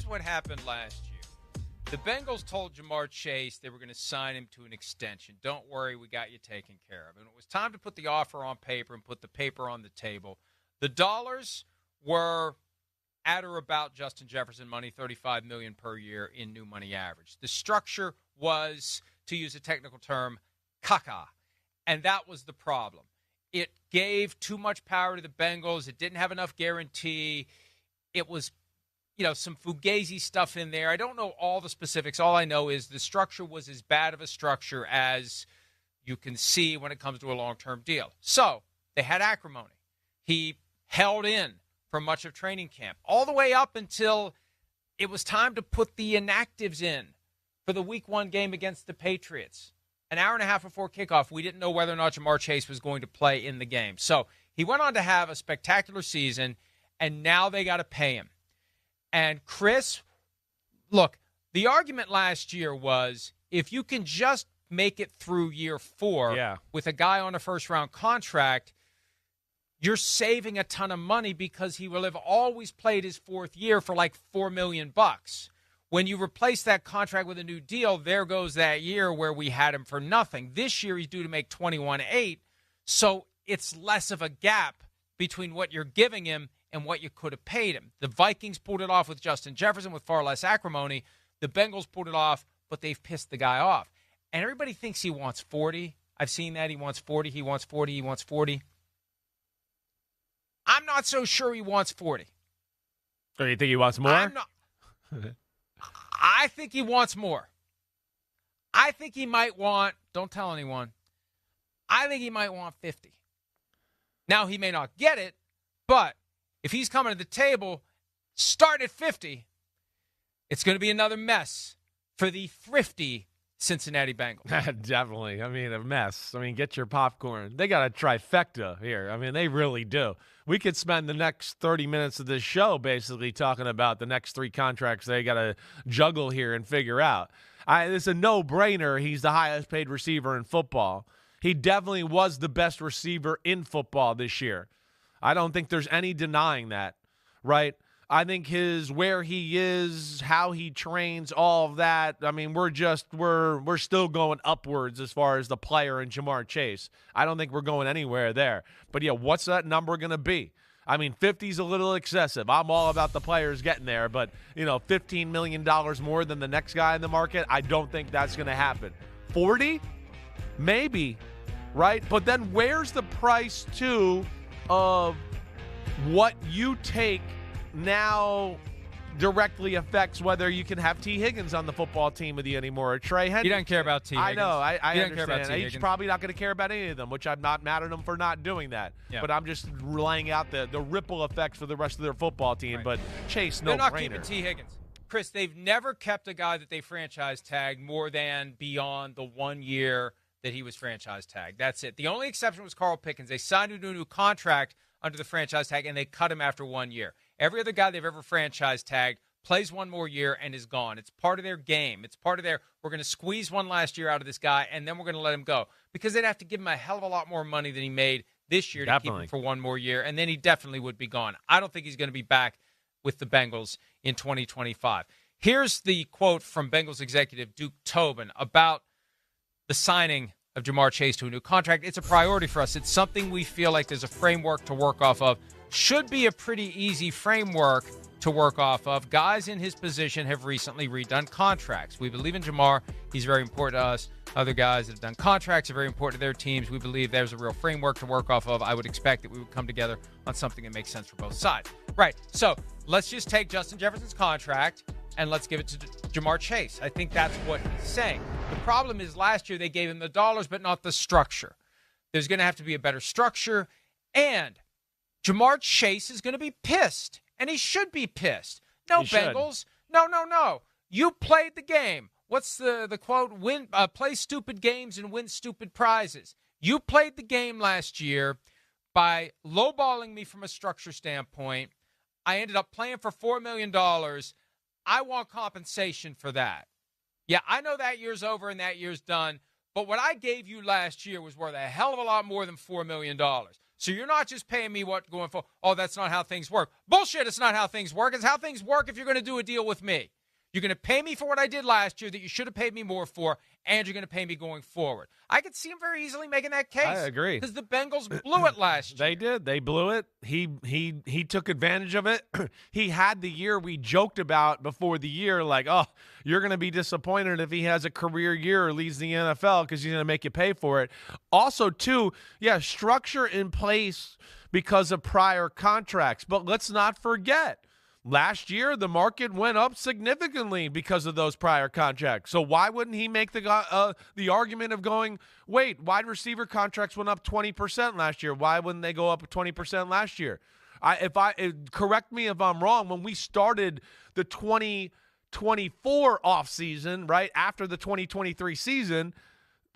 here's what happened last year. The Bengals told Jamar Chase they were going to sign him to an extension. Don't worry, we got you taken care of. And it was time to put the offer on paper and put the paper on the table. The dollars were at or about Justin Jefferson money, $35 million per year in new money average. The structure was, to use a technical term, caca. And that was the problem. It gave too much power to the Bengals. It didn't have enough guarantee. It was, some fugazi stuff in there. I don't know all the specifics. All I know is the structure was as bad of a structure as you can see when it comes to a long-term deal. So they had acrimony. He held in for much of training camp, all the way up until it was time to put the inactives in for the Week 1 game against the Patriots. An hour and a half before kickoff, we didn't know whether or not Jamar Chase was going to play in the game. So he went on to have a spectacular season, and now they got to pay him. And Chris, look, the argument last year was if you can just make it through year 4 with a guy on a first-round contract, you're saving a ton of money because he will have always played his 4th year for like $4 million. When you replace that contract with a new deal, there goes that year where we had him for nothing. This year he's due to make $21.8, so it's less of a gap between what you're giving him and what you could have paid him. The Vikings pulled it off with Justin Jefferson with far less acrimony. The Bengals pulled it off, but they've pissed the guy off. And everybody thinks he wants 40. I've seen that. He wants 40. He wants 40. He wants 40. I'm not so sure he wants 40. Oh, you think he wants more? I'm not. I think he wants more. I think he might want, don't tell anyone, I think he might want 50. Now, he may not get it, but if he's coming to the table, start at 50, it's going to be another mess for the thrifty Cincinnati Bengals. Definitely. I mean, a mess. I mean, get your popcorn. They got a trifecta here. I mean, they really do. We could spend the next 30 minutes of this show basically talking about the next 3 contracts they got to juggle here and figure out. It's a no-brainer. He's the highest paid receiver in football. He definitely was the best receiver in football this year. I don't think there's any denying that, right? I think where he is, how he trains, all of that. I mean, we're still going upwards as far as the player and Jamar Chase. I don't think we're going anywhere there. But yeah, what's that number going to be? I mean, 50's a little excessive. I'm all about the players getting there, but $15 million more than the next guy in the market, I don't think that's going to happen. 40? Maybe, right? But then where's the price too of what you take now directly affects whether you can have T. Higgins on the football team with you anymore or Trey Hendricks. He doesn't care about T. Higgins. I know. I understand. Care about T. He's Higgins. probably not going to care about any of them, which I'm not mad at him for not doing that. Yeah. But I'm just laying out the ripple effects for the rest of their football team. Right. But Chase, no brainer. They're not keeping T. Higgins. Chris, they've never kept a guy that they franchise tagged more than beyond the 1 year that he was franchise tagged. That's it. The only exception was Carl Pickens. They signed him to a new contract under the franchise tag, and they cut him after 1 year. Every other guy they've ever franchise tagged plays 1 more year and is gone. It's part of their game. It's part of we're going to squeeze one last year out of this guy, and then we're going to let him go. Because they'd have to give him a hell of a lot more money than he made this year to keep him for 1 more year, and then he definitely would be gone. I don't think he's going to be back with the Bengals in 2025. Here's the quote from Bengals executive Duke Tobin about the signing of Jamar Chase to a new contract. It's a priority for us. It's something we feel like there's a framework to work off of. Should be a pretty easy framework to work off of. Guys in his position have recently redone contracts. We believe in Jamar. He's very important to us. Other guys that have done contracts are very important to their teams. We believe there's a real framework to work off of. I would expect that we would come together on something that makes sense for both sides. Right. So let's just take Justin Jefferson's contract and let's give it to Jamar Chase. I think that's what he's saying. The problem is last year they gave him the dollars but not the structure. There's going to have to be a better structure, and Jamar Chase is going to be pissed, and he should be pissed. No, Bengals. No. You played the game. What's the quote? Play stupid games and win stupid prizes. You played the game last year by lowballing me from a structure standpoint. I ended up playing for $4 million. I want compensation for that. Yeah, I know that year's over and that year's done, but what I gave you last year was worth a hell of a lot more than $4 million. So you're not just paying me what going for, oh, that's not how things work. Bullshit, it's not how things work. It's how things work if you're going to do a deal with me. You're going to pay me for what I did last year that you should have paid me more for, and you're going to pay me going forward. I could see him very easily making that case. I agree. Because the Bengals blew it last year. They did. They blew it. He took advantage of it. He had the year we joked about before the year, like, oh, you're going to be disappointed if he has a career year or leaves the NFL because he's going to make you pay for it. Also, too, structure in place because of prior contracts. But let's not forget, last year, the market went up significantly because of those prior contracts. So why wouldn't he make the argument of going, wait, wide receiver contracts went up 20% last year. Why wouldn't they go up 20% last year? Correct me if I'm wrong, when we started the 2024 offseason, right, after the 2023 season,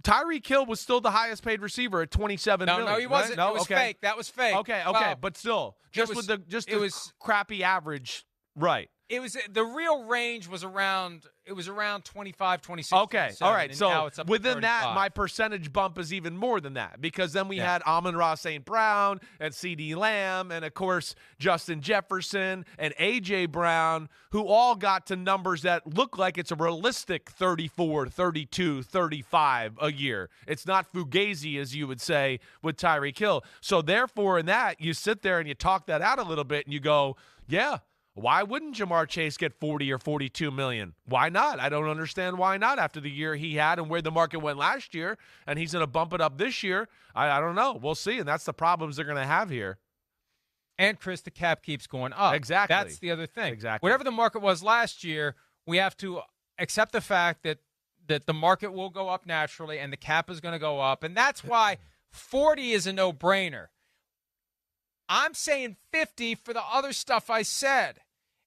Tyreek Hill was still the highest paid receiver at $27 million. No, he wasn't. Right? No? It was fake. That was fake. Okay, Well, but still, the crappy average, right? It was the real range was around 25, 26. Okay, all right. So now it's up within to that, 35. my percentage bump is even more than that because then we had Amon-Ra St. Brown and CeeDee Lamb and, of course, Justin Jefferson and A.J. Brown, who all got to numbers that look like it's a realistic 34, 32, 35 a year. It's not fugazi, as you would say, with Tyreek Hill. So, therefore, in that, you sit there and you talk that out a little bit and you go, yeah, why wouldn't Jamar Chase get 40 or 42 million? Why not? I don't understand why not after the year he had and where the market went last year, and he's going to bump it up this year. I don't know. We'll see, and that's the problems they're going to have here. And, Chris, the cap keeps going up. Exactly. That's the other thing. Exactly. Whatever the market was last year, we have to accept the fact that the market will go up naturally and the cap is going to go up, and that's why 40 is a no-brainer. I'm saying 50 for the other stuff I said.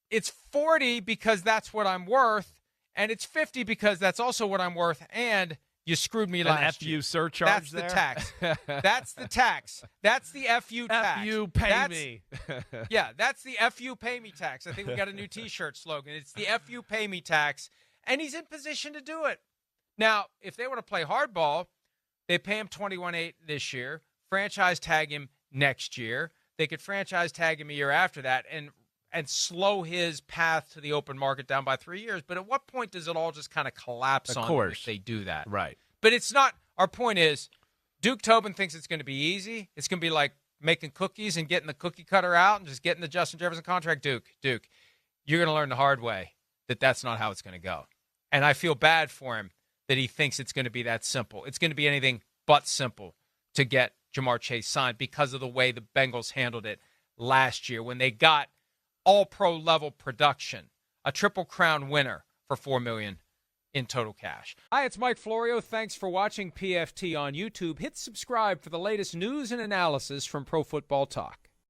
It's 40 because that's what I'm worth, and it's 50 because that's also what I'm worth, and you screwed me last year. FU surcharge. That's there? the tax. That's the tax. That's the FU tax. FU pay me. Yeah, that's the FU pay me tax. I think we got a new T-shirt slogan. It's the FU pay me tax, and he's in position to do it. Now, if they want to play hardball, they pay him $21.8 this year, franchise tag him next year. They could franchise tag him a year after that and slow his path to the open market down by 3 years. But at what point does it all just kind of collapse on them if they do that? Right. But it's not – our point is Duke Tobin thinks it's going to be easy. It's going to be like making cookies and getting the cookie cutter out and just getting the Justin Jefferson contract. Duke, you're going to learn the hard way that that's not how it's going to go. And I feel bad for him that he thinks it's going to be that simple. It's going to be anything but simple to get Jamar Chase signed because of the way the Bengals handled it last year when they got all-pro level production, a Triple Crown winner for $4 million in total cash. Hi, it's Mike Florio. Thanks for watching PFT on YouTube. Hit subscribe for the latest news and analysis from Pro Football Talk.